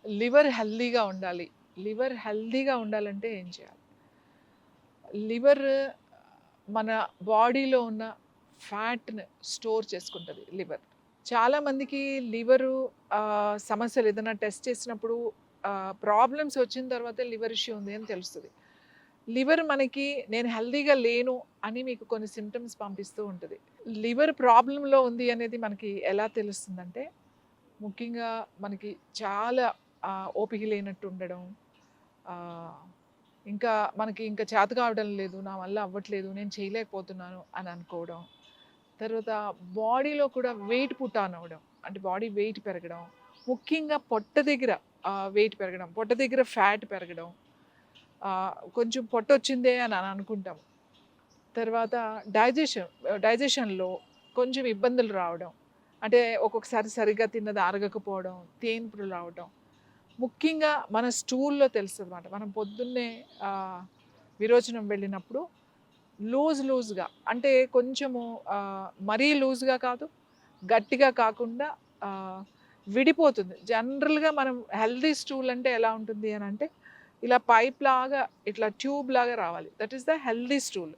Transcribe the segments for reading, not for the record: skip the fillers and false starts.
Liver హెల్తీగా ఉండాలి. Liver హెల్తీగా ఉండాలంటే ఏం చేయాలి? లివర్ మన బాడీలో ఉన్న ఫ్యాట్‌ని స్టోర్ చేసుకుంటది లివర్. చాలామందికి లివరు సమస్యలు ఏదైనా టెస్ట్ చేసినప్పుడు ప్రాబ్లమ్స్ వచ్చిన తర్వాతే లివర్ ఇష్యూ ఉంది అని తెలుస్తది. లివర్ మనకి నేను హెల్తీగా లేను అని మీకు కొన్ని సింప్టమ్స్ పంపిస్తూ ఉంటది. లివర్ ప్రాబ్లమ్‌లో ఉంది అనేది మనకి ఎలా తెలుస్తుందంటే, ముఖ్యంగా మనకి చాలా ఓపిక లేనట్టు ఉండడం, ఆహ్, ఇంకా మనకి ఇంకా చేత కావడం లేదు, నా వల్ల అవ్వట్లేదు, నేను చేయలేకపోతున్నాను అని అనుకోవడం. తర్వాత బాడీలో కూడా వెయిట్ పుట్ ఆన్ అవ్వడం. అంటే బాడీ వెయిట్ పెరగడం. ముఖ్యంగా పొట్ట దగ్గర వెయిట్ పెరగడం. పొట్ట దగ్గర ఫ్యాట్ పెరగడం. కొంచెం పొట్టొచ్చిందే అని అనుకుంటాం. తర్వాత డైజెషన్‌లో కొంచెం ఇబ్బందులు రావడం. అంటే ఒక్కొక్కసారి సరిగ్గా తిన్నది అరగకపోవడం, తేన్పులు రావడం. ముఖ్యంగా మన స్టూల్‌లో తెలుస్తదనమాట. మనం పొద్దున్నే ఆహ్, విరోచనం వెళ్ళినప్పుడు లూజ్‌గా అంటే కొంచెము మరీ లూజ్‌గా కాదు, గట్టిగా కాకుండా ఆహ్, విడిపోతుంది. జనరల్‌గా మనం హెల్తీ స్టూల్ అంటే ఎలా ఉంటుంది అనంటే, ఇలా పైప్‌లాగా ఇట్లా ట్యూబ్‌లాగా రావాలి. That is the healthy stool.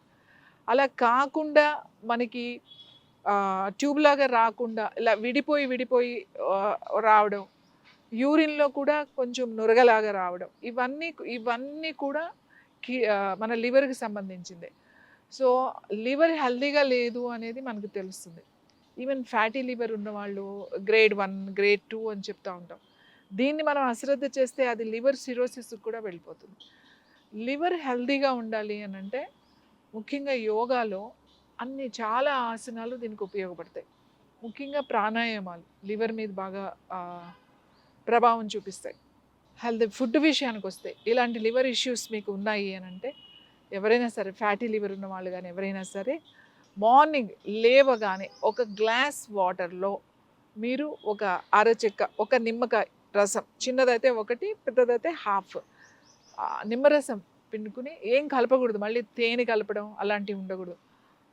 అలా కాకుండా మనకి ట్యూబ్‌లాగా రాకుండా ఇలా విడిపోయి ఆహ్, రావడం. యూరిన్‌లో కూడా కొంచెం నురగలాగా రావడం. ఇవన్నీ కూడా మన లివర్‌కి సంబంధించిందే. సో, లివర్ హెల్తీగా లేదు అనేది మనకు తెలుస్తుంది. ఈవెన్ ఫ్యాటీ లివర్ ఉన్నవాళ్ళు గ్రేడ్ 1, గ్రేడ్ 2 అని చెప్తా ఉంటాం. దీన్ని మనం అశ్రద్ధ చేస్తే అది లివర్ సిరోసిస్‌కి కూడా వెళ్ళిపోతుంది. లివర్ హెల్తీగా ఉండాలి అనంటే ముఖ్యంగా యోగాలో చాలా ఆసనాలు దీనికి ఉపయోగపడతాయి. ముఖ్యంగా ప్రాణాయామాలు లివర్ మీద బాగా ఆహ్, ప్రభావం చూపిస్తాయి. ఫుడ్ విషయానికొస్తే ఇలాంటి లివర్ ఇష్యూస్ మీకు ఉన్నాయి అనంటే ఎవరైనా సరే ఫ్యాటీ లివర్ ఉన్న వాళ్ళు గానీ ఎవరైనా సరే మార్నింగ్ లేవగానే ఒక గ్లాస్ వాటర్‌లో మీరు ఒక అరచెక్క, ఒక నిమ్మకాయ రసం చిన్నదైతే ఒకటి, పెద్దదైతే హాఫ్ నిమ్మరసం పిండుకుని ఏం కలపకూడదు. మళ్ళీ తేనె కలపడం అలాంటివి ఉండకూడదు.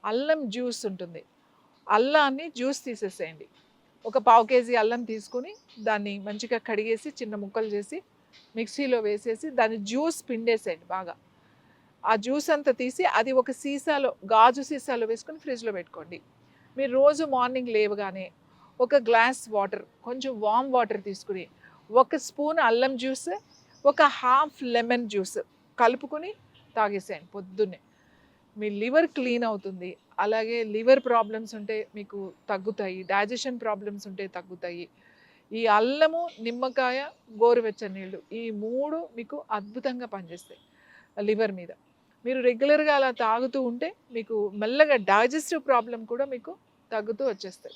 అల్లం జ్యూస్ ఉంటుంది. అల్లాన్ని జ్యూస్ తీసేసేయండి. ఒక పావు కేజీ అల్లం తీసుకొని దాన్ని మంచిగా కడిగేసి చిన్న ముక్కలు చేసి మిక్సీలో వేసేసి దాన్ని జ్యూస్ పిండేసేయండి బాగా. ఆ జ్యూస్ అంతా తీసి అది ఒక సీసాలో గాజు సీసాలో వేసుకొని ఫ్రిడ్జ్‌లో పెట్టుకోండి. మీరు రోజు మార్నింగ్ లేవగానే ఒక గ్లాస్ వాటర్, కొంచెం వార్మ్ వాటర్ తీసుకొని, ఒక స్పూన్ అల్లం జ్యూస్, ఒక హాఫ్ లెమన్ జ్యూస్ కలుపుకొని తాగేసేయండి పొద్దున్నే. మీ లివర్ క్లీన్ అవుతుంది. అలాగే లివర్ ప్రాబ్లమ్స్ ఉంటే మీకు తగ్గుతాయి. డైజెషన్ ప్రాబ్లమ్స్ ఉంటే తగ్గుతాయి. ఈ అల్లము, నిమ్మకాయ, గోరువెచ్చని నీళ్ళు ఈ 3 మీకు అద్భుతంగా పనిచేస్తాయి లివర్ మీద. మీరు రెగ్యులర్‌గా అలా తాగుతూ ఉంటే మీకు మెల్లగా డైజెస్టివ్ ప్రాబ్లమ్ కూడా మీకు తగ్గుతూ వచ్చేస్తాయి.